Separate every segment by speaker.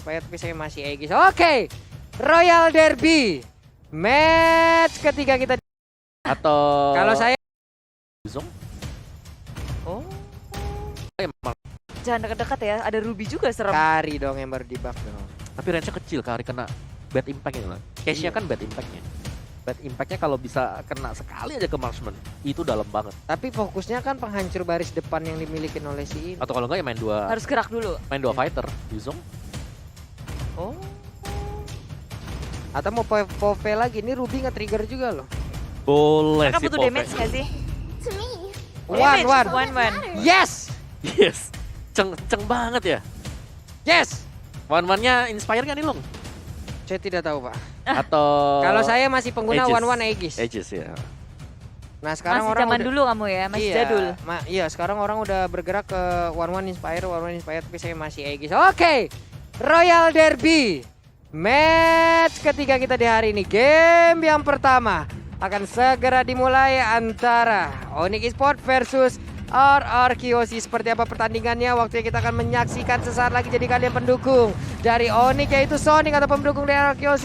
Speaker 1: Inspired, tapi saya masih Aegis. Oke, Royal Derby. Match ketiga kita.
Speaker 2: Atau
Speaker 1: Kalau saya
Speaker 2: Zong?
Speaker 3: Oh,
Speaker 2: Emang.
Speaker 3: jangan dekat-dekat ya. Ada Ruby juga serem.
Speaker 1: Kari dong yang baru di buff dong.
Speaker 2: Tapi range-nya kecil kali kena bad impact-nya lah. Case-nya
Speaker 1: Iya.
Speaker 2: kan bad impact-nya. Bad impact-nya kalau bisa kena sekali aja ke marksman, itu dalam banget.
Speaker 1: Tapi fokusnya kan penghancur baris depan yang dimiliki oleh si ini.
Speaker 2: Atau kalau enggak ya
Speaker 3: Harus gerak dulu.
Speaker 2: main dua fighter, Yuzong.
Speaker 3: Oh,
Speaker 1: Atau mau PoV lagi, ini Ruby nge-trigger juga loh.
Speaker 2: Boleh
Speaker 3: mereka
Speaker 2: sih
Speaker 3: butuh damage nggak sih?
Speaker 1: One. Yes!
Speaker 2: Yes. Ceng banget ya.
Speaker 1: Yes!
Speaker 2: One-one-nya inspire nggak nih Long?
Speaker 1: Saya tidak tahu, Pak.
Speaker 2: Atau
Speaker 1: Kalau saya masih pengguna
Speaker 2: Aegis.
Speaker 1: one Aegis.
Speaker 2: Aegis ya.
Speaker 1: Nah, sekarang
Speaker 3: Masih
Speaker 1: orang
Speaker 3: zaman
Speaker 1: udah,
Speaker 3: dulu kamu ya, masih
Speaker 1: iya,
Speaker 3: jadul.
Speaker 1: Iya, sekarang orang udah bergerak ke one Inspire, tapi saya masih Aegis. Oke. Royal Derby. Match ketiga kita di hari ini. Game yang pertama akan segera dimulai antara Onyx Esports versus RRQoC. Seperti apa pertandingannya? Waktunya kita akan menyaksikan sesaat lagi. Jadi kalian pendukung dari Onyx yaitu Sonic atau pendukung dari RRQoC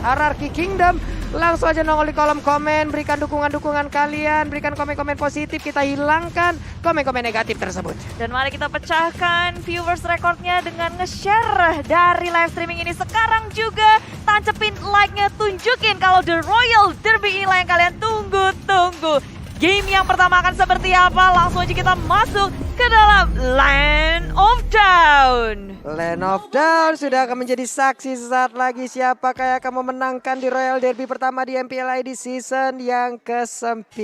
Speaker 1: RRQ Kingdom, langsung aja nongol di kolom komen, berikan dukungan-dukungan kalian, berikan komen-komen positif, kita hilangkan komen-komen negatif tersebut.
Speaker 3: Dan mari kita pecahkan viewers recordnya dengan nge-share dari live streaming ini sekarang juga. Tancepin like-nya, tunjukin kalau The Royal Derby inilah yang kalian tunggu-tunggu. Game yang pertama akan seperti apa? Langsung aja kita masuk ke dalam Land of Dawn.
Speaker 1: Land of Dawn sudah akan menjadi saksi sesaat lagi siapakah yang akan memenangkan di Royal Derby pertama di MPLID season yang ke-9.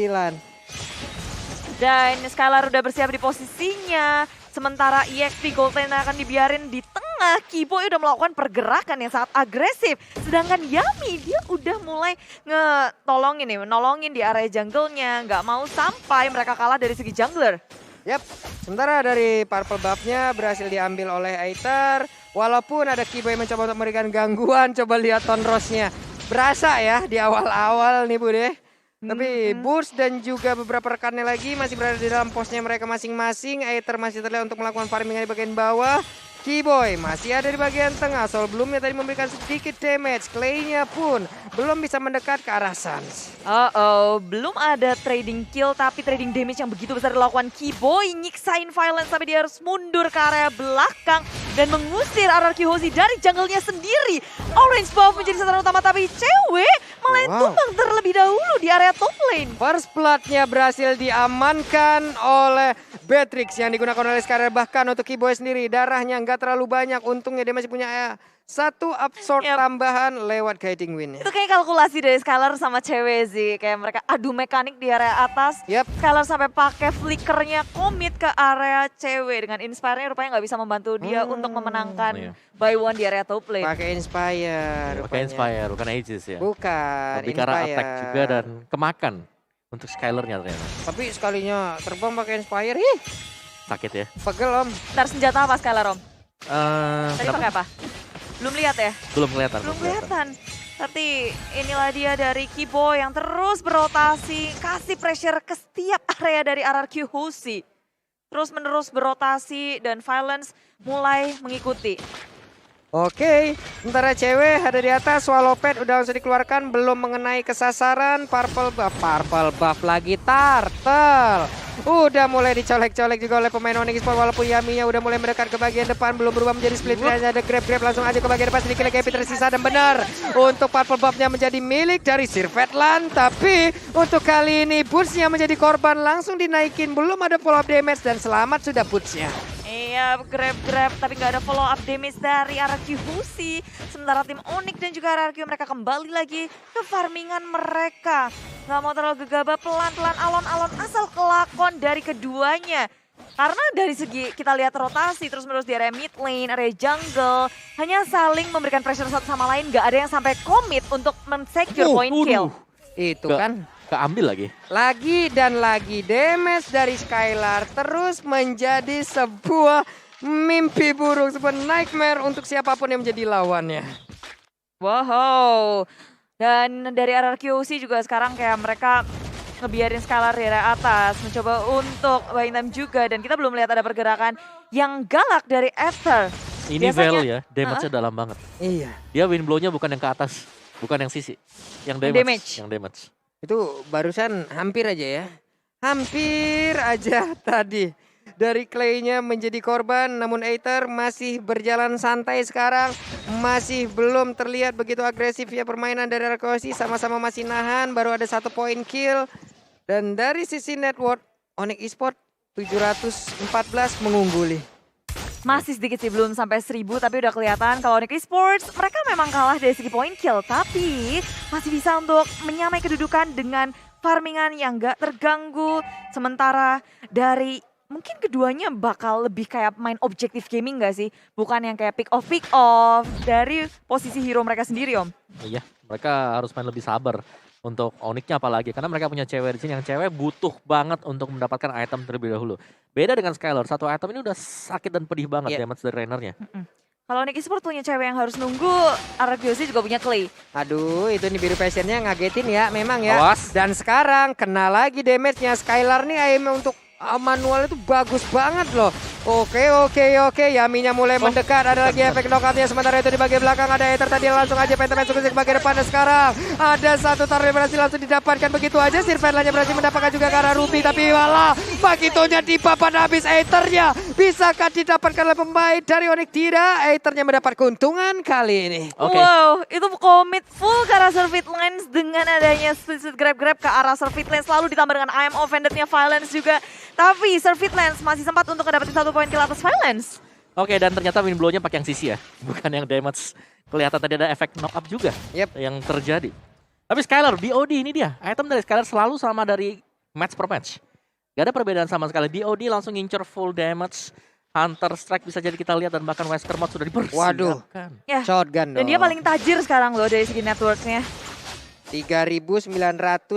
Speaker 3: Dan Skylar udah bersiap di posisinya. Sementara EXP Gold Lane akan dibiarin di tengah. Kiboy udah melakukan pergerakan yang sangat agresif. Sedangkan Yami dia udah mulai nolongin di area jungle-nya. Nggak mau sampai mereka kalah dari segi jungler.
Speaker 1: Yap, sementara dari purple buff-nya berhasil diambil oleh Aether. Walaupun ada Kiboy mencoba untuk memberikan gangguan, coba lihat Tonrosnya. Berasa ya di awal-awal nih Bude. Tapi Burst dan juga beberapa rekannya lagi masih berada di dalam posnya mereka masing-masing. Aether masih terlihat untuk melakukan farming di bagian bawah. Kiboy masih ada di bagian tengah. Soul Bloom-nya tadi memberikan sedikit damage. Clay-nya pun belum bisa mendekat ke arah Suns.
Speaker 3: Belum ada trading kill tapi trading damage yang begitu besar dilakukan Kiboy. Nyiksain Violence sampai dia harus mundur ke area belakang dan mengusir RRQoC dari jungle-nya sendiri. Orange buff menjadi sasaran utama tapi cewek malah tumbang terlebih dahulu di area top lane.
Speaker 1: First blood-nya berhasil diamankan oleh Beatrix yang digunakan oleh Skylar. Bahkan untuk Kiboy sendiri darahnya nggak terlalu banyak. Untungnya dia masih punya satu absorb tambahan lewat Guiding Wind.
Speaker 3: Itu kayak kalkulasi dari Skylar sama cewek sih. Kayak mereka adu mekanik di area atas.
Speaker 1: Yap.
Speaker 3: Skylar sampai pakai flickernya komit ke area cewek. Dengan Inspire-nya rupanya nggak bisa membantu dia untuk memenangkan by one di area top lane.
Speaker 1: Pakai Inspire.
Speaker 2: Pakai Inspire, bukan Aegis ya.
Speaker 1: Bukan.
Speaker 2: Lebih ke arah
Speaker 1: Inspire.
Speaker 2: attack juga dan kemakan untuk Skylar-nya ternyata.
Speaker 1: Tapi sekalinya terbang pakai Inspire, ih,
Speaker 2: Sakit ya.
Speaker 1: pegel om.
Speaker 3: Ntar senjata apa Skylar, Om? Tadi
Speaker 2: Kenapa?
Speaker 3: pakai apa? Belum lihat ya?
Speaker 2: Belum kelihatan.
Speaker 3: Belum kelihatan. Tapi inilah dia dari Kiboy yang terus berotasi, kasih pressure ke setiap area dari RRQoC. Terus menerus berotasi dan Violence mulai mengikuti.
Speaker 1: Oke, sementara cewek ada di atas. Swallow Pad udah langsung dikeluarkan, belum mengenai kesasaran. Purple buff lagi, Turtle. Udah mulai dicolek-colek juga oleh pemain Onyx Esports. Walaupun Yaminya udah mulai mendekat ke bagian depan, belum berubah menjadi split. Ada grab langsung aja ke bagian depan, sedikit lagi tersisa. Dan benar, untuk Purple buff-nya menjadi milik dari Sirvetland. Tapi untuk kali ini Boots-nya menjadi korban, langsung dinaikin. Belum ada follow up damage dan selamat sudah Boots-nya.
Speaker 3: Iya, grab tapi nggak ada follow up damage dari RRQoC. Sementara tim Onyx dan juga RRQ mereka kembali lagi ke farmingan mereka. Nggak mau terlalu gegabah, pelan-pelan alon-alon asal kelakon dari keduanya. Karena dari segi kita lihat rotasi terus-menerus di area mid lane, area jungle, hanya saling memberikan pressure satu sama lain, nggak ada yang sampai komit untuk men-secure point kill.
Speaker 1: Itu kan.
Speaker 2: Keambil lagi.
Speaker 1: Lagi dan lagi damage dari Skylar terus menjadi sebuah mimpi buruk, sebuah nightmare untuk siapapun yang menjadi lawannya.
Speaker 3: Wow. Dan dari RRQoC juga sekarang kayak mereka ngebiarin Skylar di area atas, mencoba untuk buying time juga. Dan kita belum lihat ada pergerakan yang galak dari Aether.
Speaker 2: Ini
Speaker 3: Biasanya-
Speaker 2: Vel ya, damage-nya dalam banget.
Speaker 1: Iya.
Speaker 2: Dia win blow-nya bukan yang ke atas, bukan yang sisi. Yang
Speaker 3: Yang
Speaker 2: damage.
Speaker 3: damage.
Speaker 2: Yang damage.
Speaker 1: Itu barusan hampir aja ya. Hampir aja tadi. Dari Clay-nya menjadi korban, namun Aether masih berjalan santai sekarang. Masih belum terlihat begitu agresif ya permainan dari Arkosi. Sama-sama masih nahan, baru ada 1 point kill. Dan dari sisi network, Onyx Esports 714 mengungguli.
Speaker 3: Masih sedikit sih, belum sampai 1000, tapi udah kelihatan kalau Onyx Esports mereka memang kalah dari segi point kill, tapi masih bisa untuk menyamai kedudukan dengan farmingan yang gak terganggu. Sementara dari mungkin keduanya bakal lebih kayak main objektif gaming gak sih? Bukan yang kayak pick off dari posisi hero mereka sendiri, Om.
Speaker 2: Iya, mereka harus main lebih sabar untuk Onyx-nya apalagi. Karena mereka punya cewek di sini yang cewek butuh banget untuk mendapatkan item terlebih dahulu. Beda dengan Skylar, 1 item ini udah sakit dan pedih banget damage dari Rainernya.
Speaker 3: Kalau Onyx Esports punya cewek yang harus nunggu, Aragyosi juga punya Clay.
Speaker 1: Aduh, itu nih biru passionnya ngagetin ya, memang ya.
Speaker 2: Awas.
Speaker 1: Dan sekarang kena lagi damage-nya. Skylar nih aimnya untuk manual itu bagus banget loh. Oke. Yaminya mulai mendekat. Ada lagi efek knockout-nya. Sementara itu di bagian belakang ada Aether tadi langsung aja pengen masuk ke bagian depan. Dan sekarang ada 1 target berhasil langsung didapatkan begitu aja. Sirvenlanya berhasil mendapatkan juga ke arah Ruby. Tapi malah Makitonya dipapan habis Aether-nya. Bisakah didapatkan oleh pemain dari Onyx? Tidak. Aether-nya mendapat keuntungan kali ini.
Speaker 2: Oke.
Speaker 3: Wow, itu komit full ke arah Servit Lens dengan adanya split grab ke arah Servit Lens. Lalu ditambah dengan I am offended-nya Violence juga. Tapi Servit Lens masih sempat untuk mendapatkan 1 poin kill atas Violence.
Speaker 2: Oke, dan ternyata win blow-nya pakai yang sisi ya, bukan yang damage. Kelihatan tadi ada efek knock up juga yang terjadi. Tapi Skylar, BOD ini dia. Item dari Skylar selalu sama dari match per match. Gak ada perbedaan sama sekali. BOD langsung ngincer full damage. Hunter Strike bisa jadi kita lihat dan bahkan Wesker Mod sudah dipersiapkan.
Speaker 1: Waduh.
Speaker 3: Ya.
Speaker 1: Shotgun dong.
Speaker 3: Dan dia paling tajir sekarang loh dari segi network-nya.
Speaker 1: 3.900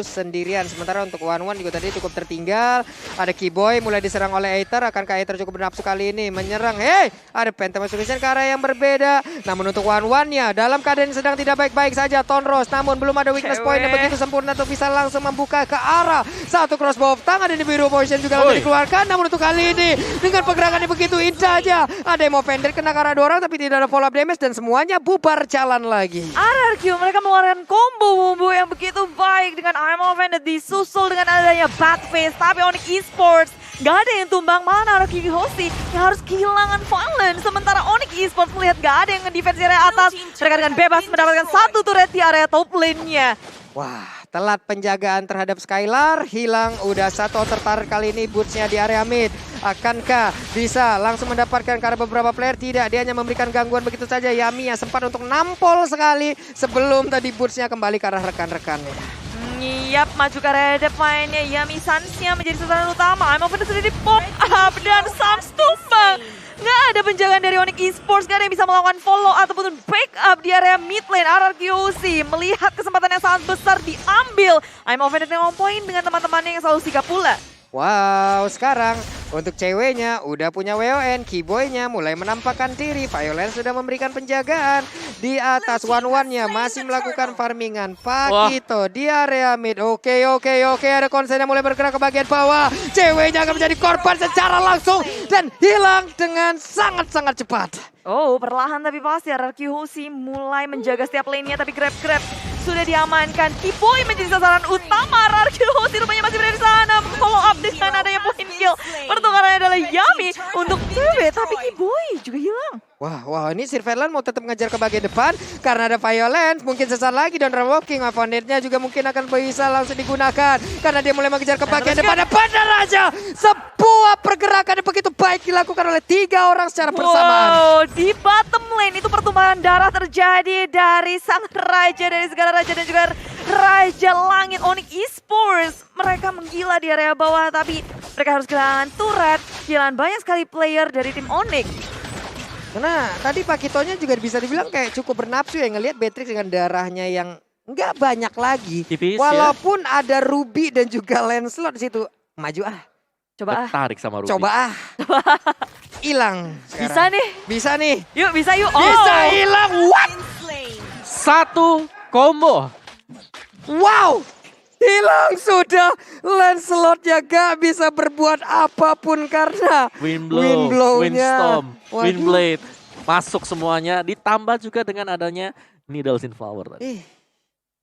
Speaker 1: sendirian. Sementara untuk One juga tadi cukup tertinggal. Ada Keyboy mulai diserang oleh Aether. Akankah Aether cukup bernafsu kali ini menyerang? Hey, ada Phantom Solution ke arah yang berbeda. Namun untuk One-nya dalam keadaan sedang tidak baik-baik saja Tonros. Namun belum ada weakness point yang begitu sempurna untuk bisa langsung membuka ke arah 1 crossbow of tangan. Ada di biru motion juga langsung dikeluarkan. Namun untuk kali ini dengan pergerakan yang begitu indah aja. Ada yang mau Fender kena ke arah 2 orang tapi tidak ada follow up damage dan semuanya bubar jalan lagi.
Speaker 3: RRQ mereka mengeluarkan combo yang begitu baik dengan I'm Offended disusul dengan adanya Bad Face. Tapi Onyx Esports gak ada yang tumbang, mana RRQ Hosti yang harus kehilangan Violence. Sementara Onyx Esports melihat gak ada yang nge-defense di area atas. Mereka dengan bebas mendapatkan 1 turret di area top lane-nya.
Speaker 1: Wah, telat penjagaan terhadap Skylar, hilang udah 1 outer turret kali ini boots-nya di area mid. Akankah bisa langsung mendapatkan karena beberapa player? Tidak, dia hanya memberikan gangguan begitu saja. Yami yang sempat untuk nampol sekali sebelum tadi boots-nya kembali ke arah rekan-rekannya.
Speaker 3: Yap, maju ke area depannya. Yami Sans-nya menjadi sasaran utama. I'm Offended sudah di pop up dan Sans tumbang. Nggak ada penjagaan dari Onyx Esports, nggak ada yang bisa melakukan follow ataupun backup di area mid lane. RRQC melihat kesempatan yang sangat besar diambil. I'm Offended yang poin dengan teman-temannya yang selalu sigap pula.
Speaker 1: Wow, sekarang untuk ceweknya udah punya WON, Keyboy-nya mulai menampakkan diri. Violence sudah memberikan penjagaan di atas One-nya masih melakukan farmingan. Pakito di area mid. Oke, ada konsen yang mulai bergerak ke bagian bawah. Ceweknya akan menjadi korban secara langsung dan hilang dengan sangat-sangat cepat.
Speaker 3: Oh, perlahan tapi pasti RRQ Hoshi mulai menjaga setiap lane-nya, tapi grab sudah diamankan. Keyboy menjadi sasaran utama. RRQ Hoshi rupanya masih berada di sana. Follow up dengan adanya point kill. Pertukarannya adalah Yami untuk cewek, tapi Keyboy juga hilang.
Speaker 1: Wah, ini Sirvenland mau tetap ngejar ke bagian depan karena ada Violence. Mungkin sesaat lagi dan Walking Founded-nya juga mungkin akan bisa langsung digunakan karena dia mulai mengejar ke bagian depan. Dan benar aja, sebuah pergerakan yang begitu baik dilakukan oleh 3 orang secara bersamaan.
Speaker 3: Wow, di bottom lane itu pertumpahan darah terjadi dari sang raja dari segala raja dan juga Raja Langit Onyx Esports. Mereka menggila di area bawah tapi mereka harus kehilangan turret, kehilangan banyak sekali player dari tim Onyx.
Speaker 1: Karena tadi Pakitonya juga bisa dibilang kayak cukup bernafsu ya ngelihat Beatrix dengan darahnya yang nggak banyak lagi.
Speaker 2: Tipis,
Speaker 1: walaupun ada Ruby dan juga Lancelot di situ. Maju ah.
Speaker 3: Coba
Speaker 2: Tertarik sama Ruby.
Speaker 1: Coba ah. Hilang.
Speaker 3: Bisa nih.
Speaker 1: Yuk.
Speaker 3: Bisa yuk.
Speaker 1: Bisa hilang. What?
Speaker 2: 1 combo.
Speaker 1: Wow. Hilang sudah. Lancelotnya gak bisa berbuat apapun karena
Speaker 2: Wind blow,
Speaker 1: Windblow-nya.
Speaker 2: windstorm,
Speaker 1: Waduh.
Speaker 2: windblade, masuk semuanya. Ditambah juga dengan adanya Needles in Flower tadi.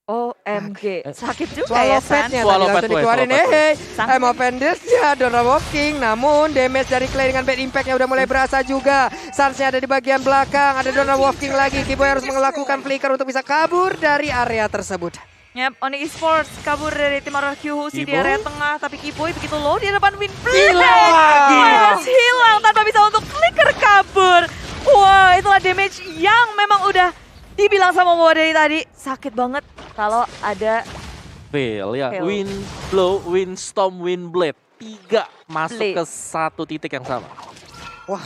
Speaker 3: OMG, sakit juga
Speaker 1: Swallow
Speaker 3: ya San.
Speaker 1: Pet-nya
Speaker 2: Swallow
Speaker 1: tadi
Speaker 2: Pet
Speaker 1: langsung dikeluarin.
Speaker 2: Swallow Pet
Speaker 1: I'm offended ya, Donor Walking. Namun damage dari Clay dengan bad impact-nya udah mulai berasa juga. Sans-nya ada di bagian belakang, ada Donor Walking lagi. Kiboy harus melakukan flicker untuk bisa kabur dari area tersebut.
Speaker 3: Yap, Onyx Esports kabur dari tim RRQ Husi di
Speaker 2: Kiboy?
Speaker 3: area tengah. Tapi Kiboy begitu low di depan Winblade.
Speaker 1: Hilang lagi.
Speaker 3: Hilang tanpa bisa untuk flicker kabur. Wah, itulah damage yang memang udah dibilang sama Moa dari tadi. Sakit banget kalau ada
Speaker 2: Fail ya.
Speaker 3: Fail.
Speaker 2: Wind Blow, Windstorm, Windblade. 3 masuk
Speaker 3: Blade.
Speaker 2: ke satu titik yang sama.
Speaker 1: Wah,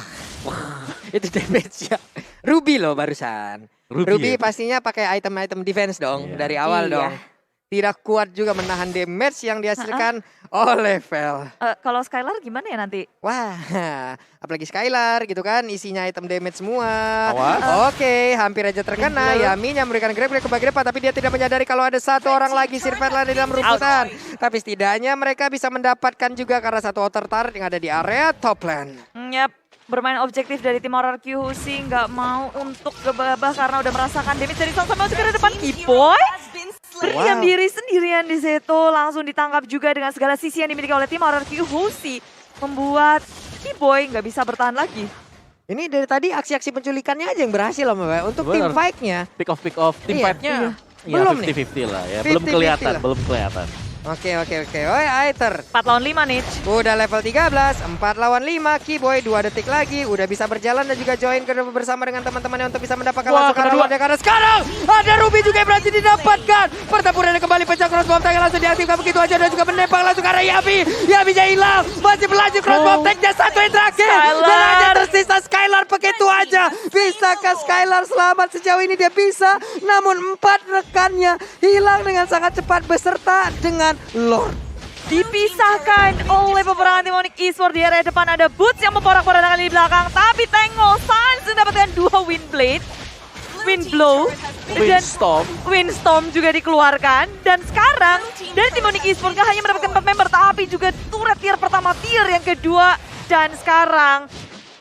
Speaker 1: itu damage ya. Ruby loh barusan. Ruby
Speaker 2: ya?
Speaker 1: pastinya pakai item-item defense dong
Speaker 2: Iya.
Speaker 1: dari awal
Speaker 3: Iya.
Speaker 1: dong. Tidak kuat juga menahan damage yang dihasilkan oleh Vel.
Speaker 3: kalau Skylar gimana ya nanti?
Speaker 1: Wah, apalagi Skylar gitu kan, isinya item damage semua.
Speaker 2: Awas.
Speaker 1: Oke, hampir aja terkena. Yaminya memberikan grab ke bagi depan, tapi dia tidak menyadari kalau ada satu orang lagi Sirvetlan di dalam rumputan. Tapi setidaknya mereka bisa mendapatkan juga karena satu outer turret yang ada di area top lane.
Speaker 3: Yap, bermain objektif dari tim RRQ Husi nggak mau untuk gebabah karena udah merasakan damage dari sama masuk ke depan Kiboy. Berdiam diri sendirian di situ, langsung ditangkap juga dengan segala sisi yang dimiliki oleh tim RRQ Husi. Membuat Kiboy nggak bisa bertahan lagi.
Speaker 1: Ini dari tadi aksi-aksi penculikannya aja yang berhasil loh Mbak. Untuk tim
Speaker 2: Bener.
Speaker 1: fight-nya.
Speaker 2: Pick off. Team
Speaker 1: Iya,
Speaker 2: fight-nya ya
Speaker 1: Belum nih.
Speaker 2: 50-50 lah ya.
Speaker 1: 50-50 lah.
Speaker 2: Belum kelihatan.
Speaker 1: Oke. Oi, Aether.
Speaker 3: 4 lawan 5 nih.
Speaker 1: Udah level 13, 4 lawan 5, Kiboy 2 detik lagi, udah bisa berjalan dan juga join bersama dengan teman-temannya untuk bisa mendapatkan
Speaker 2: Wah,
Speaker 1: langsung
Speaker 2: kedua.
Speaker 1: reward karena sekarang ada Ruby juga yang berhasil didapatkan. Pertempurannya kembali pecah, crossbow tag langsung diaktifkan begitu aja dan juga menembak langsung ke arah Yami. Yaminya hilang, masih berlanjut crossbow tag-nya satu yang terakhir.
Speaker 3: Skylar.
Speaker 1: Dan hanya tersisa Skylar begitu aja. Bisakah Skylar selamat sejauh ini? Dia bisa, namun 4 rekannya hilang dengan sangat cepat beserta dengan Lord.
Speaker 3: Dipisahkan oleh peperangan tim Onyx Esports di area depan. Ada Boots yang memporak-porandakan di belakang. Tapi Tengok Sans mendapatkan 2 Windblade. Windblow. Dan Windstorm juga dikeluarkan. Dan sekarang dari tim Onyx Esports gak hanya mendapatkan 4 member. Tapi juga turret tier pertama, tier yang kedua. Dan sekarang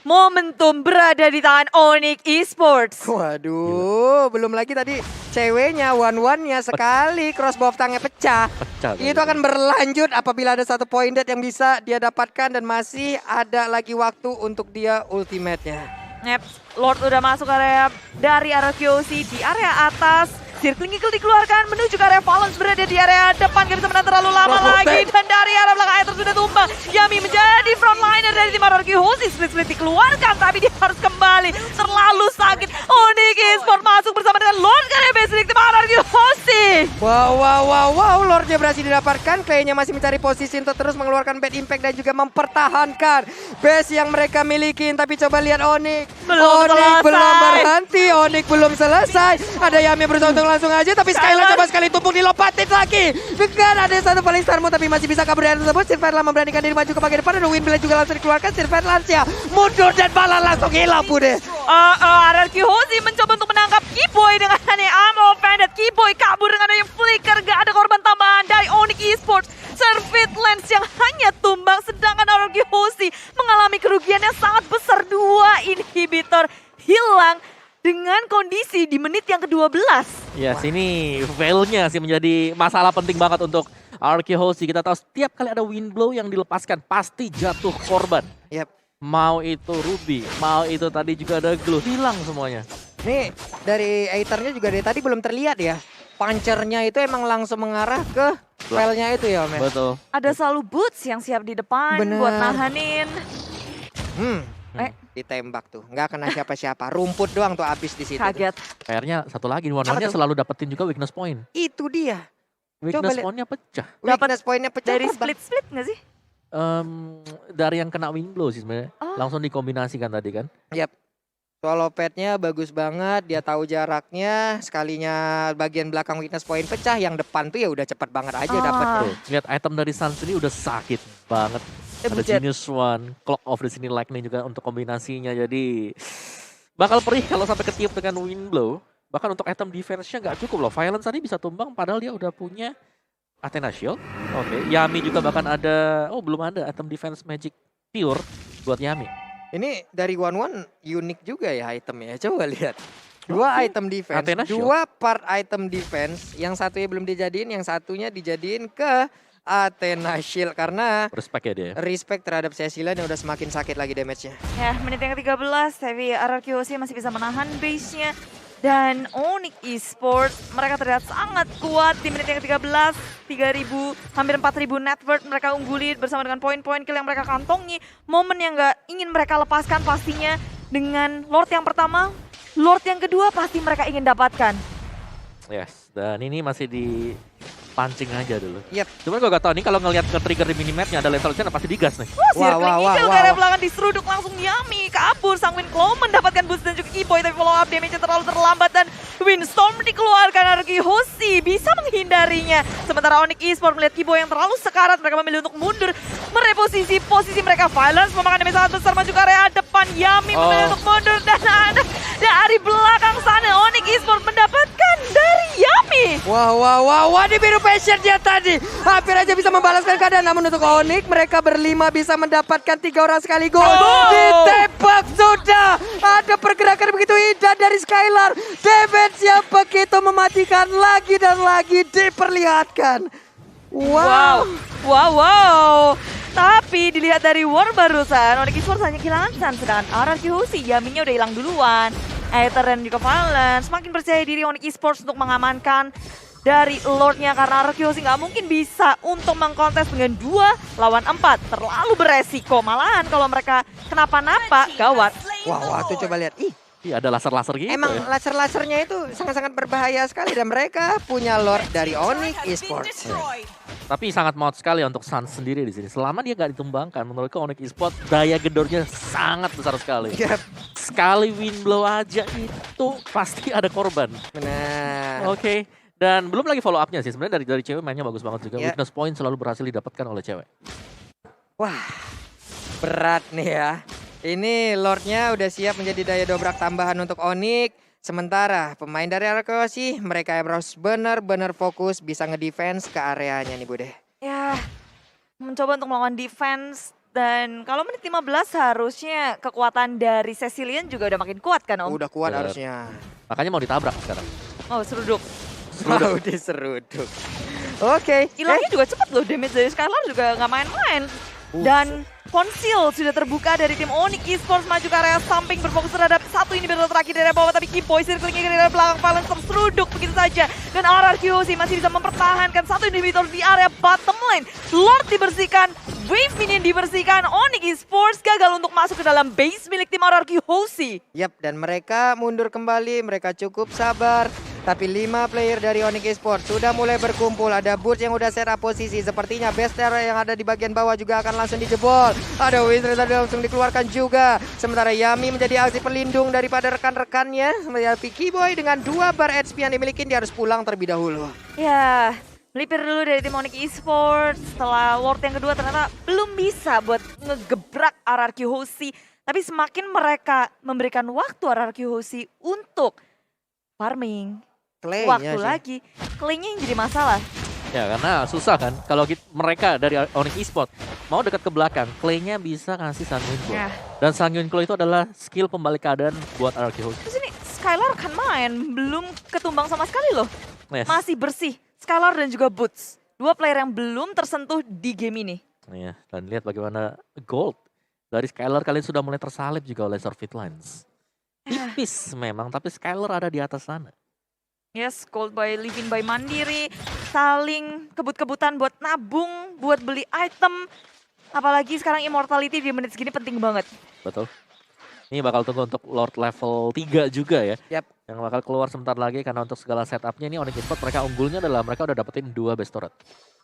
Speaker 3: momentum berada di tangan Onyx Esports.
Speaker 1: Waduh, belum lagi tadi ceweknya, one-one-nya sekali crossbow tangnya pecah. Itu akan berlanjut apabila ada satu point dead yang bisa dia dapatkan dan masih ada lagi waktu untuk dia ultimate-nya.
Speaker 3: Yep, Lord udah masuk area dari RQC di area atas. Circling Eagle dikeluarkan menuju ke area Valence, berada di area depan, gak bisa menang terlalu lama lagi. Dan dari arah belakang Aether sudah tumbang. Yami menjadi frontliner dari tim RRQ Husi. Split dikeluarkan tapi dia harus kembali. Terlalu sakit. Onyx Esports masuk bersama dengan Lord ke area base tim RRQ Husi.
Speaker 1: Wow, Lordnya berhasil didapatkan. Kayaknya masih mencari posisi untuk terus mengeluarkan bad impact dan juga mempertahankan base yang mereka miliki. Tapi coba lihat Onyx.
Speaker 3: Belum
Speaker 1: Onyx
Speaker 3: selesai.
Speaker 1: belum berhenti, Onyx belum selesai. Ada Yami yang berusaha untuk langsung aja, tapi Skylar coba sekali tumpuk dilompatin lagi. Dengan ada satu paling Starmu tapi masih bisa kabur dari tersebut. Sirvetlan memberanikan diri maju ke bagian depan. Ada Windblade juga langsung dikeluarkan. Sirvetlan mundur dan bala langsung hilang Bude.
Speaker 3: RRQ Husi mencoba untuk menangkap Kiboy dengan hanya ammo offended. Kiboy kabur dengan hanya flicker, gak ada korban tambahan dari Onyx Esports. Surveillance yang hanya tumbang, sedangkan RRQ Husi mengalami kerugian yang sangat besar. 2 inhibitor hilang dengan kondisi di menit yang ke-12.
Speaker 2: Ya sini fail-nya sih menjadi masalah penting banget untuk RRQ Husi. Kita tahu setiap kali ada Windblow yang dilepaskan pasti jatuh korban.
Speaker 1: Yap.
Speaker 2: Mau itu Ruby, mau itu tadi juga ada Glow, hilang semuanya.
Speaker 1: Nih dari Aether-nya juga dari tadi belum terlihat ya. Punchernya itu emang langsung mengarah ke file-nya itu ya, men.
Speaker 2: Betul.
Speaker 3: Ada selalu Boots yang siap di depan
Speaker 1: Bener.
Speaker 3: buat nahanin.
Speaker 1: Ditembak tuh, nggak kena siapa-siapa. Rumput doang tuh habis di situ.
Speaker 3: Kaget.
Speaker 2: PR-nya satu lagi,
Speaker 1: Apa
Speaker 2: One-nya
Speaker 1: tuh?
Speaker 2: selalu dapetin juga weakness point.
Speaker 1: Itu dia.
Speaker 2: Weakness
Speaker 1: lihat.
Speaker 2: point-nya pecah.
Speaker 1: Weakness point-nya pecah
Speaker 3: Dari
Speaker 1: korban.
Speaker 3: split nggak sih?
Speaker 2: Dari yang kena Windblow sih sebenarnya.
Speaker 3: Oh.
Speaker 2: Langsung dikombinasikan tadi kan.
Speaker 1: Swallow pad-nya bagus banget, dia tahu jaraknya. Sekalinya bagian belakang weakness point pecah, yang depan tuh ya udah cepet banget aja dapet.
Speaker 2: Tuh, lihat item dari Sans ini udah sakit banget. Ada
Speaker 3: Bujet.
Speaker 2: Genius One, Clock of the sini Lightning juga untuk kombinasinya. Jadi bakal perih kalau sampai ketiup dengan Windblow. Bahkan untuk item defense-nya nggak cukup loh. Violence tadi bisa tumbang padahal dia udah punya Athena Shield. Oke, Yami juga bahkan ada, belum ada item defense magic pure buat Yami.
Speaker 1: Ini dari One unik juga ya itemnya. Coba lihat. 2 item defense,
Speaker 2: Athena Shield.
Speaker 1: 2 part item defense. Yang satunya belum dijadiin, yang satunya dijadiin ke Athena Shield. Karena
Speaker 2: Respect ya dia.
Speaker 1: respect terhadap Cecilia yang udah semakin sakit lagi damage-nya.
Speaker 3: Ya, menit yang ke-13, tapi RRQC masih bisa menahan base-nya. Dan Onyx Esports, mereka terlihat sangat kuat di menit yang ke-13. 3.000, hampir 4.000 net worth mereka ungguli bersama dengan poin-poin kill yang mereka kantongi. Momen yang gak ingin mereka lepaskan pastinya dengan Lord yang pertama, Lord yang kedua pasti mereka ingin dapatkan.
Speaker 2: Yes, dan ini masih dipancing aja dulu.
Speaker 1: Yep.
Speaker 2: Cuman gue gak tau nih kalau ngelihat ke trigger di minimapnya ada lethal Chen pasti digas nih.
Speaker 3: Circling kill ke area belakang diseruduk langsung Yami kabur. Sanguine Claw mendapatkan boost dan juga E-Boy tapi follow up damage-nya terlalu terlambat dan Windstorm dikeluarkan. Arki Hoshi bisa menghindarinya. Sementara Onyx Esports melihat E-Boy yang terlalu sekarat, mereka memilih untuk mundur mereposisi posisi mereka. Violence memakan damage sangat besar maju ke area depan. Yami memilih untuk mundur dan ada dari belakang sana Onyx Esports mendapatkan dari Yami.
Speaker 1: Wah, di biru passionnya tadi hampir aja bisa membalaskan keadaan, namun untuk Onyx mereka berlima bisa mendapatkan 3 orang sekaligus. Ditembak sudah, ada pergerakan begitu indah dari Skylar, damage yang begitu mematikan lagi dan lagi diperlihatkan.
Speaker 3: Wow. Tapi dilihat dari war barusan, Onyx Esports hanya kehilangan Sun, sedangkan RRQ Hoshi Yaminya udah hilang duluan. Aether dan juga Valence semakin percaya diri Onyx Esports untuk mengamankan dari Lordnya karena RRQ Hoshi nggak mungkin bisa untuk mengkontes dengan 2 lawan 4. Terlalu beresiko, malahan kalau mereka kenapa-napa gawat.
Speaker 1: Wah, tuh coba lihat.
Speaker 2: Iya ada laser-laser gitu.
Speaker 1: Emang
Speaker 2: ya.
Speaker 1: laser-lasernya itu sangat-sangat berbahaya sekali dan mereka punya Lord dari Onyx Esports.
Speaker 2: Tapi sangat maut sekali untuk Sun sendiri di sini. Selama dia nggak ditumbangkan, menurutku Onyx Esports daya gedornya sangat besar sekali.
Speaker 1: Yep.
Speaker 2: Sekali wind blow aja itu pasti ada korban.
Speaker 1: Benar.
Speaker 2: Oke. Dan belum lagi follow up-nya sih. Sebenarnya dari cewek mainnya bagus banget juga.
Speaker 1: Yeah.
Speaker 2: Weakness point selalu berhasil didapatkan oleh cewek.
Speaker 1: Wah, berat nih ya. Ini Lordnya udah siap menjadi daya dobrak tambahan untuk Onyx. Sementara pemain dari RRQ sih mereka harus benar-benar fokus bisa ngedefense ke areanya nih Bude.
Speaker 3: Ya, mencoba untuk melakukan defense. Dan kalau menit 15 harusnya kekuatan dari Cecilian juga udah makin kuat kan Om?
Speaker 1: Udah kuat
Speaker 2: Bener.
Speaker 1: harusnya.
Speaker 2: Makanya mau ditabrak sekarang.
Speaker 3: Oh seruduk.
Speaker 1: Mau diseruduk. Oke.
Speaker 3: Hilangnya juga cepat loh, damage dari Skylar juga nggak main-main. Dan Conceal sudah terbuka dari tim Onyx Esports maju ke area samping berfokus terhadap satu inhibitor terakhir dari bawah, tapi Kipoy circlingnya ke area belakang Valence terseruduk begitu saja. Dan RRQ Hoshi masih bisa mempertahankan satu inhibitor di area bottom lane. Lord dibersihkan, Wave Minion dibersihkan, Onyx Esports gagal untuk masuk ke dalam base milik tim RRQ Hoshi.
Speaker 1: Yap, dan mereka mundur kembali, mereka cukup sabar. Tapi 5 player dari Onyx Esports sudah mulai berkumpul. Ada Boots yang udah set up posisi. Sepertinya Bester yang ada di bagian bawah juga akan langsung dijebol. Ada Wizard tadi langsung dikeluarkan juga. Sementara Yami menjadi aksi pelindung daripada rekan-rekannya. Sementara Picky Boy dengan 2 bar HP yang dimiliki, dia harus pulang terlebih dahulu.
Speaker 3: Ya, melipir dulu dari tim Onyx Esports. Setelah Lord yang kedua ternyata belum bisa buat ngegebrak RRQ Hoshi. Tapi semakin mereka memberikan waktu RRQ Hoshi untuk farming. Waktu lagi, Clay-nya yang jadi masalah.
Speaker 2: Ya karena susah kan. Kalau mereka dari Onyx Esports mau dekat ke belakang, Clay-nya bisa ngasih Sanguine Claw.
Speaker 3: Ya.
Speaker 2: Dan Sanguine Claw itu adalah skill pembalik keadaan buat RRQ Hoshi.
Speaker 3: Terus ini Skylar kan main, belum ketumbang sama sekali loh.
Speaker 2: Yes.
Speaker 3: Masih bersih, Skylar dan juga Boots. 2 player yang belum tersentuh di game ini.
Speaker 2: Iya, dan lihat bagaimana gold dari Skylar kalian sudah mulai tersalip juga oleh Surfeit Lines. Tipis memang, tapi Skylar ada di atas sana.
Speaker 3: Yes, gold by Livin by Mandiri. Saling kebut-kebutan buat nabung, buat beli item. Apalagi sekarang immortality di menit segini penting banget.
Speaker 2: Betul. Ini bakal tunggu untuk Lord level 3 juga ya.
Speaker 1: Yap.
Speaker 2: Yang bakal keluar sebentar lagi karena untuk segala setupnya ini Onyx Esports mereka unggulnya adalah mereka udah dapetin 2 best turret.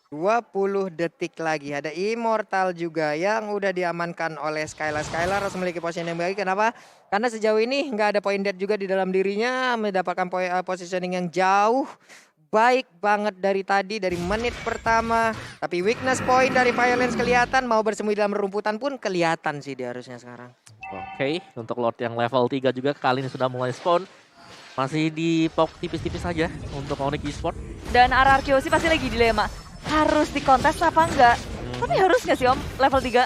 Speaker 1: 20 detik lagi. Ada Immortal juga yang udah diamankan oleh Skylar. Skylar harus memiliki position yang baik. Kenapa? Karena sejauh ini nggak ada point dead juga di dalam dirinya. Mendapatkan positioning yang jauh. Baik banget dari tadi, dari menit pertama. Tapi weakness point dari Violence kelihatan. Mau bersembunyi dalam rumputan pun kelihatan sih dia harusnya sekarang.
Speaker 2: Oke, untuk Lord yang level 3 juga kali ini sudah mulai spawn. Masih di pok tipis-tipis saja untuk Onyx Esports.
Speaker 3: Dan RRQ Hoshi pasti lagi dilema. Harus dikontes apa enggak? Tapi harus nggak sih Om level 3?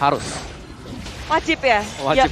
Speaker 2: Harus.
Speaker 3: Wajib ya?
Speaker 2: Wajib,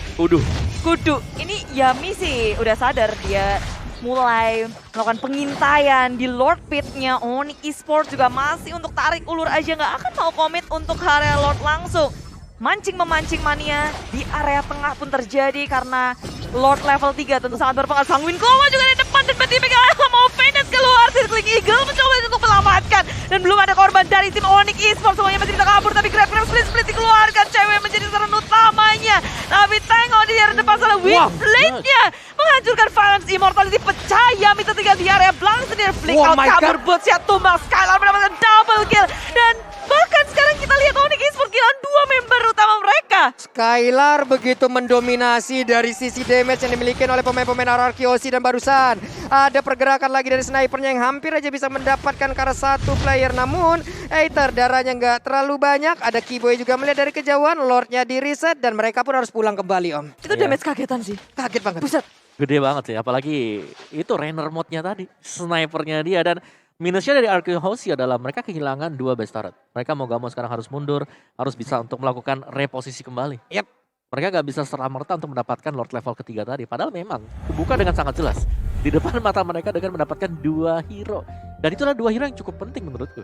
Speaker 3: Kudu. Ini Yami sih udah sadar dia mulai melakukan pengintaian di Lord Pit-nya. Onyx Esports juga masih untuk tarik ulur aja, nggak akan mau komit untuk area Lord langsung. Mancing-memancing mania di area tengah pun terjadi karena Lord level 3 tentu sangat berpengaruh. Sangwin Kowa juga di depan dan tiba-tiba mau Phoenix keluar. Circling Eagle mencoba untuk menyelamatkan. Dan belum ada korban dari tim Onyx Esports. Semuanya masih bisa kabur tapi grab split dikeluarkan. Cewek menjadi sasaran utamanya. Tapi tengok di area depan sana Weak Blade-nya menghancurkan Violence Immortality. Pecah Yami tertinggal di area belakang sendiri. Flick out kabur buat siap tumbang. Skylar mendapatkan double kill. Dan bahkan sekarang kita lihat Onyx Esports kehilangan 2 member utama mereka.
Speaker 1: Skylar begitu mendominasi dari sisi damage yang dimiliki oleh pemain-pemain RRQ OC dan barusan ada pergerakan lagi dari snipernya yang hampir aja bisa mendapatkan karena satu player. Namun Aether darahnya nggak terlalu banyak. Ada Kiboy juga melihat dari kejauhan. Lordnya di reset dan mereka pun harus pulang kembali Om.
Speaker 3: Itu damage kagetan sih.
Speaker 1: Kaget banget.
Speaker 3: Buset.
Speaker 2: Gede banget sih, apalagi itu Rainer mode-nya tadi, snipernya dia. Dan minusnya dari RRQ Hoshi adalah mereka kehilangan 2 base turret. Mereka mau gak mau sekarang harus mundur, harus bisa untuk melakukan reposisi kembali.
Speaker 1: Yap.
Speaker 2: Mereka gak bisa serta-merta untuk mendapatkan Lord level ketiga tadi. Padahal memang kebuka dengan sangat jelas. Di depan mata mereka dengan mendapatkan 2 hero. Dan itulah 2 hero yang cukup penting menurutku.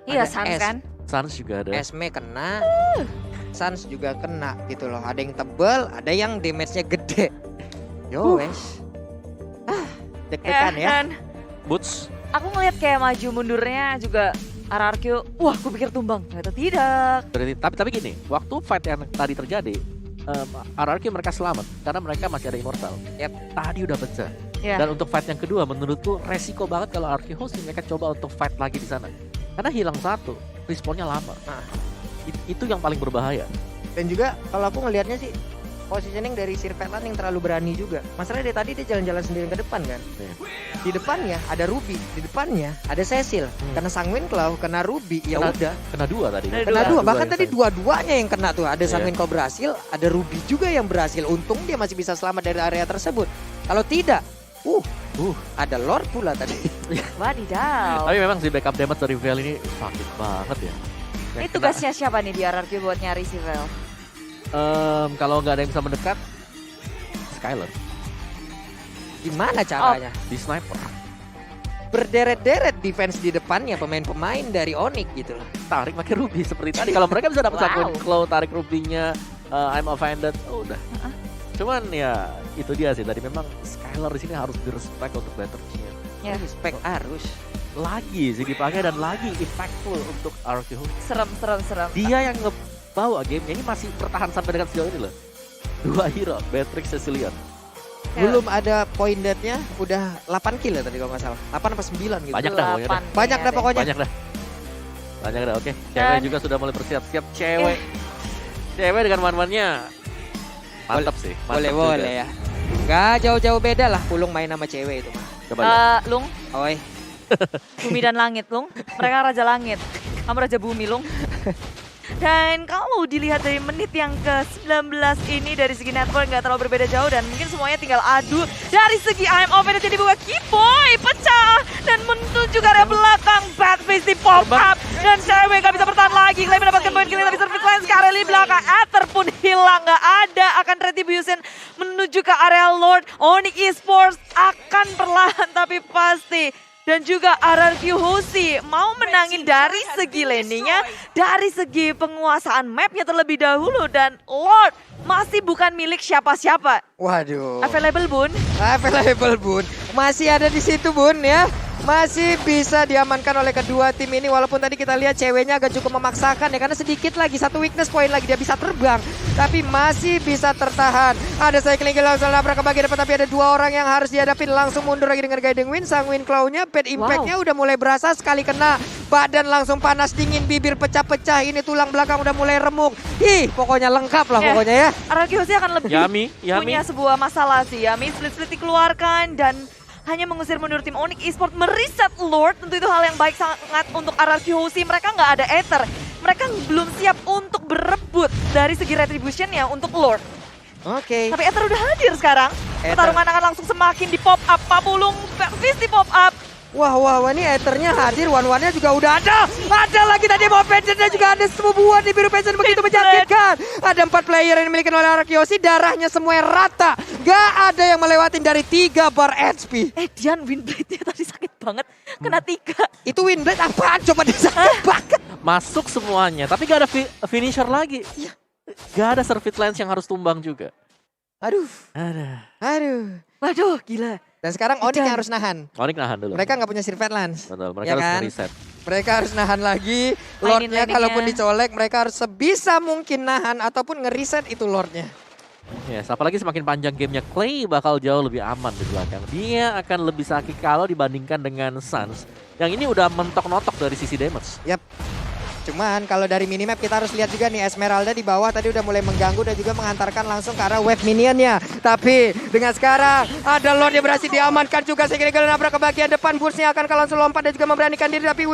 Speaker 3: Iya, Sans kan?
Speaker 2: Sans juga ada.
Speaker 1: Esme kena. Sans juga kena gitu loh. Ada yang tebel, ada yang damage-nya gede. Yo wes. Deg-degan ya.
Speaker 3: Dan
Speaker 2: Boots.
Speaker 3: aku ngeliat kayak maju mundurnya juga RRQ. Wah, aku pikir tumbang. Ternyata tidak.
Speaker 2: Tapi gini, waktu fight yang tadi terjadi, RRQ mereka selamat karena mereka masih ada immortal.
Speaker 1: Yap.
Speaker 2: Tadi udah pecah.
Speaker 3: Ya.
Speaker 2: Dan untuk fight yang kedua, menurutku resiko banget kalau RRQ Hoshi mereka coba untuk fight lagi di sana. Karena hilang satu, respawnnya lama.
Speaker 1: Nah.
Speaker 2: Itu yang paling berbahaya.
Speaker 1: Dan juga kalau aku ngelihatnya sih positioning dari Sirvelan yang terlalu berani juga. Masalahnya dari tadi dia jalan-jalan sendiri ke depan kan. Di depannya ada Ruby, di depannya ada Cecil. Kena Sanguine Claw, kena Ruby, ya udah.
Speaker 2: Kena 2 tadi.
Speaker 1: Kena 2, bahkan
Speaker 2: yang
Speaker 1: tadi
Speaker 2: saya-
Speaker 1: dua-duanya yang kena tuh. Ada Sanguine Claw berhasil, ada Ruby juga yang berhasil. Untung dia masih bisa selamat dari area tersebut. Kalau tidak, ada Lord pula tadi.
Speaker 3: Wadidaw.
Speaker 2: Tapi memang sih backup damage dari Vel ini sakit banget ya.
Speaker 3: Ini tugasnya siapa nih di RRQ buat nyari si Vel?
Speaker 2: Kalau nggak ada yang bisa mendekat, Skylar
Speaker 1: Gimana caranya?
Speaker 2: di sniper.
Speaker 1: Berderet-deret defense di depannya pemain-pemain dari Onyx gitu loh.
Speaker 2: Tarik pakai Ruby seperti tadi. Kalau mereka bisa dapat
Speaker 3: Wow.
Speaker 2: Sanguine Claw, tarik Ruby-nya, I'm offended, udah. Cuman ya itu dia sih tadi, memang Skylar di sini harus direspect untuk battle-nya.
Speaker 3: Ya.
Speaker 1: Respect harus.
Speaker 2: Lagi sih dipakai dan lagi impactful untuk RRQ.
Speaker 3: Serem.
Speaker 2: Dia yang ngebawa gamenya ini masih bertahan sampai dengan sejauh ini loh. 2 hero, Beatrix, Cecilion.
Speaker 3: Ya.
Speaker 1: Belum ada point death-nya, udah 8 kill ya tadi kalau nggak salah. 8 apa 9 gitu.
Speaker 2: Banyak dah pokoknya dah.
Speaker 1: Banyak dah pokoknya.
Speaker 2: Banyak dah, oke. Cewek juga sudah mulai bersiap-siap. Cewek dengan man-mannya mantap sih. Mantap
Speaker 1: Boleh
Speaker 2: juga.
Speaker 1: ya. Nggak jauh-jauh beda lah Pulung main sama cewek itu mah.
Speaker 2: Coba lihat.
Speaker 3: Lung,
Speaker 1: Oi.
Speaker 3: bumi dan langit, Lung. Mereka raja langit. Kamu raja bumi, Lung. Dan kalau dilihat dari menit yang ke-19 ini dari segi network nggak terlalu berbeda jauh dan mungkin semuanya tinggal adu. Dari segi I'm Open jadi buka Kiboy pecah dan menuju ke area belakang. Bad Face di pop up dan cewek nggak bisa bertahan lagi. Kalian mendapatkan poin kill tapi service line sekarang di belakang. Ether pun hilang, nggak ada. Akan Retribution menuju ke area Lord. Onyx Esports akan perlahan tapi pasti. Dan juga RRQ Hoshi mau menangin dari segi landingnya, dari segi penguasaan mapnya terlebih dahulu. Dan Lord masih bukan milik siapa-siapa.
Speaker 1: Waduh.
Speaker 3: Available, Bun.
Speaker 1: Available Bun. Masih ada di situ Bun ya. Masih bisa diamankan oleh kedua tim ini. Walaupun tadi kita lihat ceweknya agak cukup memaksakan ya. Karena sedikit lagi, satu weakness point lagi dia bisa terbang. Tapi masih bisa tertahan. Ada cycling langsung nabrak ke bagian depan. Tapi ada 2 orang yang harus dihadapin. Langsung mundur lagi dengan Guiding Wind. Sanguine Claw-nya, bad impact-nya udah mulai berasa. Sekali kena badan langsung panas dingin. Bibir pecah-pecah. Ini tulang belakang udah mulai remuk. Ih pokoknya lengkap lah pokoknya ya.
Speaker 3: RRQ Hoshi akan lebih
Speaker 2: Yami.
Speaker 3: punya sebuah masalah sih. Yami split-split dikeluarkan dan hanya mengusir mundur tim Onyx Esports, mereset Lord. Tentu itu hal yang baik sangat untuk RRQ Hoshi. Mereka nggak ada Aether. Mereka belum siap untuk berebut dari segi retribution ya untuk Lord.
Speaker 1: Oke.
Speaker 3: Tapi Aether udah hadir sekarang. Pertarungan akan langsung semakin di pop up. Pabulung Fist di pop up.
Speaker 1: Wah, ini Ethernya hadir, One-One-nya juga udah ada. Ada lagi tadi mau Passion-nya juga ada semua di biru Passion begitu menyakitkan. Ada 4 player yang dimiliki oleh Arkeosi, darahnya semua rata. Gak ada yang melewatin dari 3 bar HP.
Speaker 3: Dian Windblade-nya tadi sakit banget, kena 3.
Speaker 1: Itu Windblade apaan? Coba disakit banget.
Speaker 2: Masuk semuanya, tapi gak ada finisher lagi. Gak ada Service Lance yang harus tumbang juga.
Speaker 1: Aduh.
Speaker 3: Waduh, gila.
Speaker 1: Dan sekarang Onyx yang harus nahan.
Speaker 2: Onyx nahan dulu.
Speaker 1: Mereka nggak punya Sirvet Lance.
Speaker 2: Betul, mereka
Speaker 1: Ya
Speaker 2: harus
Speaker 1: kan?
Speaker 2: reset.
Speaker 1: Mereka harus nahan lagi. Lordnya kalaupun dicolek, mereka harus sebisa mungkin nahan ataupun ngeriset itu Lordnya.
Speaker 2: Yes, apalagi semakin panjang gamenya, Clay bakal jauh lebih aman di belakang. Dia akan lebih sakit kalau dibandingkan dengan Suns. Yang ini udah mentok-notok dari sisi damage.
Speaker 1: Yap. Cuman kalau dari minimap kita harus lihat juga nih Esmeralda di bawah tadi udah mulai mengganggu dan juga mengantarkan langsung ke arah wave minionnya. Tapi dengan sekarang ada Lord yang berhasil diamankan juga sehingga dia nabrak ke bagian depan. Bursnya akan langsung lompat dan juga memberanikan diri. Tapi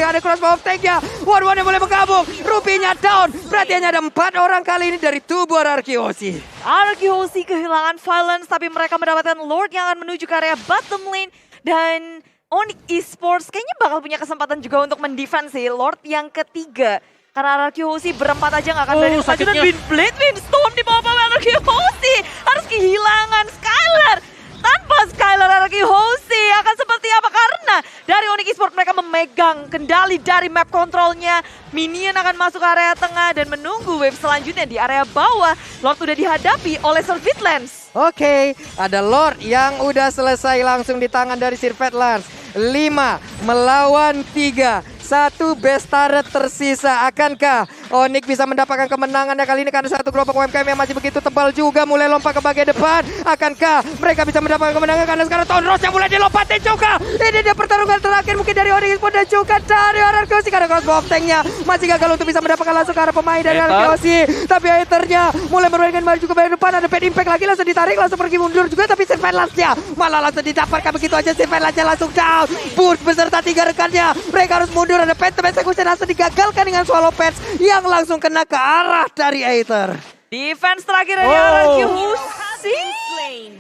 Speaker 1: ada crossbow of tank-nya. One-One yang boleh menggabung. Rupinya down. Berarti hanya ada 4 orang kali ini dari tubuh Arkeosi.
Speaker 3: Arkeosi kehilangan Violence tapi mereka mendapatkan Lord yang akan menuju ke area bottom lane. Dan Onyx Esports kayaknya bakal punya kesempatan juga untuk mendefense sih Lord yang ketiga. Karena Arkeosi berempat aja gak akan berani maju dan Windblade, Windstorm di bawah Arkeosi. Harus kehilangan Skylar. Tanpa Skylar Arkeosi akan seperti apa? Karena dari Onyx Esports mereka memegang kendali dari map kontrolnya. Minion akan masuk ke area tengah dan menunggu wave selanjutnya di area bawah. Lord udah dihadapi oleh Service Lance.
Speaker 1: Oke, ada Lord yang udah selesai langsung di tangan dari Sirvet Lance. 5 melawan 3. 1 best turret tersisa. Akankah Onyx bisa mendapatkan kemenangannya kali ini karena satu kelompok UMKM yang masih begitu tebal juga mulai lompat ke bagian depan. Akankah mereka bisa mendapatkan kemenangan karena sekarang Tonros yang mulai dilompatin juga. Ini dia pertarungan terakhir mungkin dari Onyx Esports dan juga dari Arkeosi karena crossbow of tank-nya masih gagal untuk bisa mendapatkan langsung ke arah pemain dari Arkeosi. Tapi Aethernya mulai bermainkan maju ke bagian depan. Ada bad impact lagi langsung ditarik langsung pergi mundur juga tapi Sirvet Lance-nya malah langsung didapatkan begitu aja. Sirvet Lance-nya langsung down. Burst beserta 3 rekannya. Mereka harus mundur. Ada Phantom Execution langsung digagalkan dengan Swallow Pants yang langsung kena ke arah dari Aether.
Speaker 3: Defense terakhir dari Arkeosi.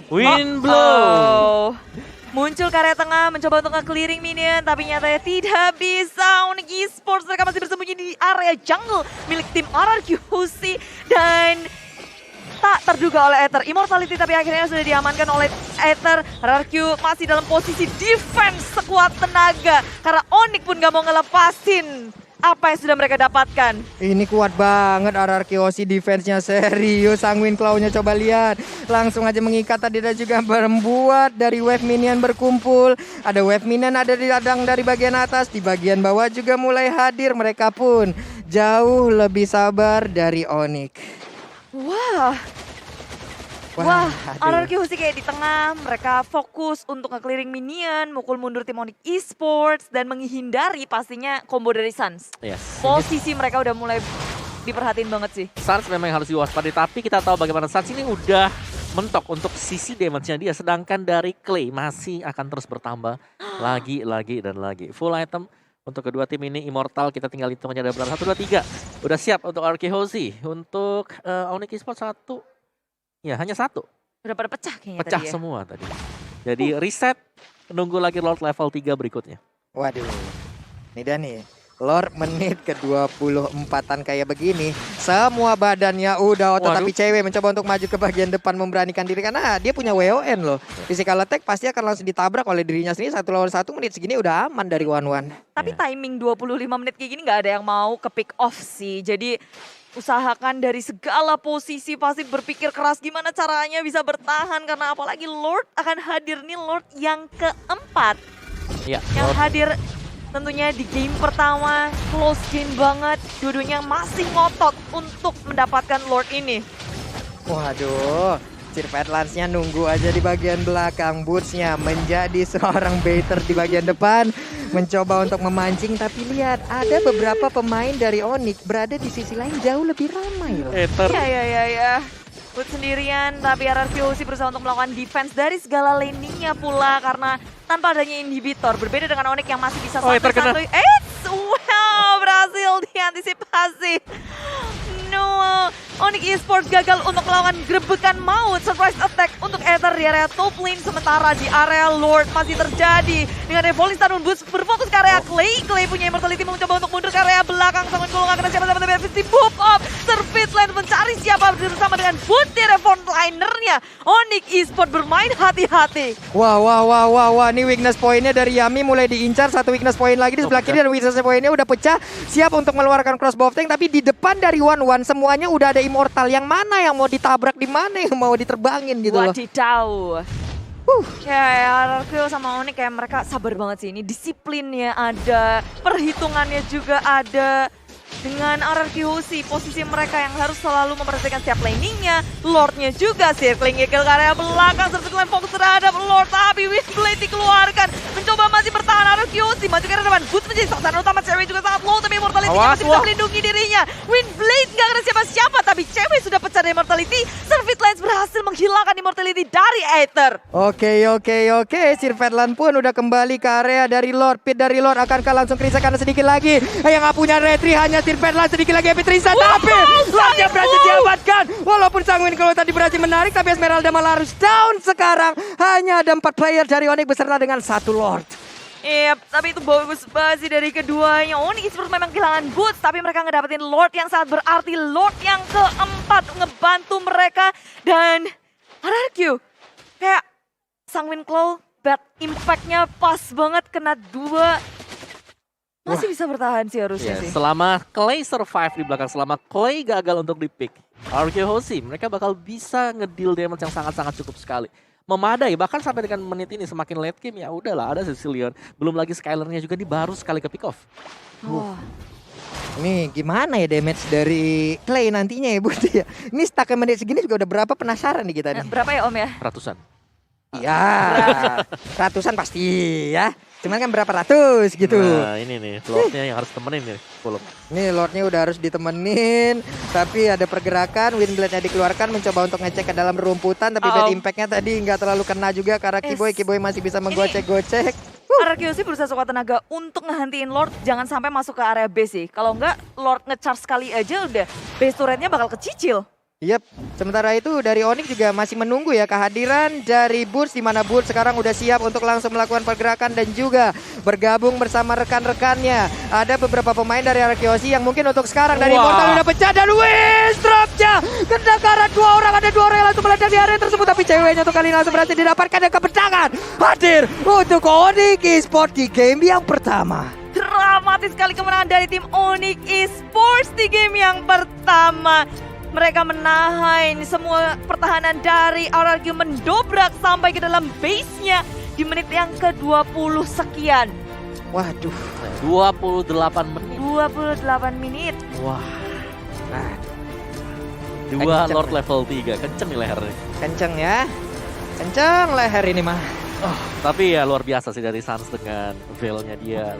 Speaker 2: Windblow.
Speaker 3: Muncul ke area tengah mencoba untuk nge-clearing minion tapi nyatanya tidak bisa. Onyx Esports mereka masih bersembunyi di area jungle milik tim Arkeosi dan tak terduga oleh Aether. Immortality tapi akhirnya sudah diamankan oleh Aether. Arkeosi masih dalam posisi defense sekuat tenaga. Karena Onyx pun gak mau ngelepasin apa yang sudah mereka dapatkan.
Speaker 1: Ini kuat banget Arkeosi defense-nya serius. Sanguine Claw-nya coba lihat. Langsung aja mengikat tadi dan juga membuat dari wave minion berkumpul. Ada wave minion ada di ladang dari bagian atas. Di bagian bawah juga mulai hadir. Mereka pun jauh lebih sabar dari Onyx.
Speaker 3: Wah, Arkeosi kayak di tengah, mereka fokus untuk nge-clearing minion, mukul mundur tim Onyx Esports, dan menghindari pastinya combo dari Suns.
Speaker 2: Yes.
Speaker 3: Posisi mereka udah mulai diperhatiin banget sih.
Speaker 2: Suns memang harus diwaspadai, tapi kita tahu bagaimana Suns ini udah mentok untuk sisi damage-nya dia. Sedangkan dari Clay masih akan terus bertambah lagi dan lagi. Full item untuk kedua tim ini, Immortal kita tinggal hitung aja ada berapa. 1, 2, 3. Udah siap untuk Arkeosi. Untuk Onyx Esports 1. Ya, hanya 1.
Speaker 3: Udah pada pecah kayaknya
Speaker 2: Pecah
Speaker 3: tadi ya.
Speaker 2: semua tadi. Jadi reset, nunggu lagi Lord level 3 berikutnya.
Speaker 1: Waduh. Ini dia nih. Lord menit ke-24an kayak begini. Semua badannya udah otot tapi cewek mencoba untuk maju ke bagian depan memberanikan diri. Karena dia punya WON loh. Physical attack pasti akan langsung ditabrak oleh dirinya sendiri. 1 lawan 1 menit segini udah aman dari One-One.
Speaker 3: Tapi timing 25 menit kayak gini gak ada yang mau ke pick off sih. Jadi usahakan dari segala posisi, pasti berpikir keras gimana caranya bisa bertahan. Karena apalagi Lord akan hadir nih, Lord yang keempat.
Speaker 2: Ya,
Speaker 3: yang hadir tentunya di game pertama, close game banget. Dua-duanya masih ngotot untuk mendapatkan Lord ini.
Speaker 1: Waduh, Sirvet Lance-nya nunggu aja di bagian belakang. Boots-nya menjadi seorang baiter di bagian depan. Mencoba untuk memancing, tapi lihat ada beberapa pemain dari Onyx berada di sisi lain jauh lebih ramai loh.
Speaker 3: Ya. Boots sendirian, tapi Arkeosi berusaha untuk melakukan defense dari segala landingnya pula. Karena tanpa adanya inhibitor, berbeda dengan Onyx yang masih bisa santuy-santuy. Wow, berhasil diantisipasi. No, Onyx Esports gagal untuk melawan gerebekan maut. Surprise attack untuk Aether di area top lane. Sementara di area Lord masih terjadi. Dengan Evolve Stun Boost berfokus ke area Clay. Clay punya Immortality mencoba untuk mundur ke area belakang. Sangat kalau nggak kena siapa-siapa tapi FST move up. Surfeit Lane mencari siapa bersama dengan Boot di frontlinernya. Onyx Esports bermain hati-hati.
Speaker 1: Wah. Ini weakness point-nya dari Yami mulai diincar. Satu weakness point lagi di sebelah kiri dan weakness point-nya udah pecah. Siap untuk mengeluarkan crossbow tank. Tapi di depan dari One semuanya udah ada Immortal. Yang mana yang mau ditabrak, di mana yang mau diterbangin gitu loh.
Speaker 3: Wadidaw. Ya, RRQ sama Onyx kayak mereka sabar banget sih. Ini disiplinnya ada, perhitungannya juga ada. Dengan RRQ Husi, posisi mereka yang harus selalu memperhatikan setiap laningnya. Lordnya juga circling ke area belakang. Serta fokus terhadap Lord. Tapi Windblade dikeluarkan. Mencoba masih bertahan RRQ Husi. Maju ke arah depan. Boots menjadi sasaran utama. Cewek juga sangat low. Tapi Immortality masih bisa melindungi dirinya. Windblade gak kena siapa-siapa. Tapi cewek sudah pecah dari Immortality. Surfeit Lane berhasil menghilangkan Immortality dari Aether.
Speaker 1: Oke. Surfeit Lane pun udah kembali ke area dari Lord. Pit dari Lord akankah langsung Krisa karena sedikit lagi. Yang gak punya retri hanya Surfeit Lane, sedikit lagi Epic Trisa, tapi Lordnya berhasil diamankan. Walaupun Sanguin kalau tadi berhasil menarik, tapi Esmeralda malah harus down sekarang. Hanya ada 4 player dari Onyx beserta dengan 1 Lord.
Speaker 3: Yep, tapi itu bagus banget sih dari keduanya. Onyx Esports memang kehilangan boots, tapi mereka ngedapetin Lord yang sangat berarti. Lord yang keempat ngebantu mereka. Dan RRQ, kayak Sanguin Claw, bad impact-nya pas banget, kena 2. Masih bisa bertahan sih harusnya sih.
Speaker 2: Selama Clay survive di belakang, selama Clay gagal untuk di-pick, RRQ Hoshi mereka bakal bisa ngedeal damage yang sangat-sangat cukup sekali. Memadai, bahkan sampai dengan menit ini semakin late game ya udahlah ada Sicilian. Belum lagi Skylarnya juga di baru sekali ke pick off.
Speaker 1: Ini gimana ya damage dari Clay nantinya ya Bud ya. Ini stuck menit segini juga udah berapa, penasaran nih kita nih.
Speaker 3: Berapa ya Om ya?
Speaker 2: Ratusan.
Speaker 1: Iya, ratusan pasti ya. Cuman kan berapa ratus gitu.
Speaker 2: Nah ini nih, Lordnya yang harus temenin nih.
Speaker 1: Nih Lordnya udah harus ditemenin. Tapi ada pergerakan, Windblade-nya dikeluarkan. Mencoba untuk ngecek ke dalam rumputan. Tapi bad impact-nya tadi nggak terlalu kena juga. Karena Kiboy masih bisa menggocek-gocek.
Speaker 3: RRQ sih berusaha sekuat tenaga untuk ngehentiin Lord. Jangan sampai masuk ke area base sih. Kalau nggak, Lord nge-charge sekali aja udah base turret-nya bakal kecicil.
Speaker 1: Yep, sementara itu dari Onyx juga masih menunggu ya kehadiran dari Burst, di mana Burst sekarang udah siap untuk langsung melakukan pergerakan dan juga bergabung bersama rekan-rekannya. Ada beberapa pemain dari RRQ yang mungkin untuk sekarang dari Immortal udah pecah dan Drop-nya kena ke arah 2 orang, ada 2 orang yang langsung meledak di area tersebut, tapi ceweknya untuk kali ini langsung berhasil didapatkan dan kemenangan hadir untuk Onyx Esports di game yang pertama.
Speaker 3: Dramatis sekali kemenangan dari tim Onyx Esports di game yang pertama. Mereka menahan semua pertahanan dari RRQ, mendobrak sampai ke dalam base-nya di menit yang ke-20 sekian.
Speaker 1: Waduh.
Speaker 2: 28 menit.
Speaker 3: 28 menit.
Speaker 2: Wah.
Speaker 1: Nah.
Speaker 2: 2 Lord level 3, kenceng nih lehernya.
Speaker 1: Kenceng ya. Kenceng leher ini mah.
Speaker 2: Tapi ya luar biasa sih dari Sans dengan veil-nya dia.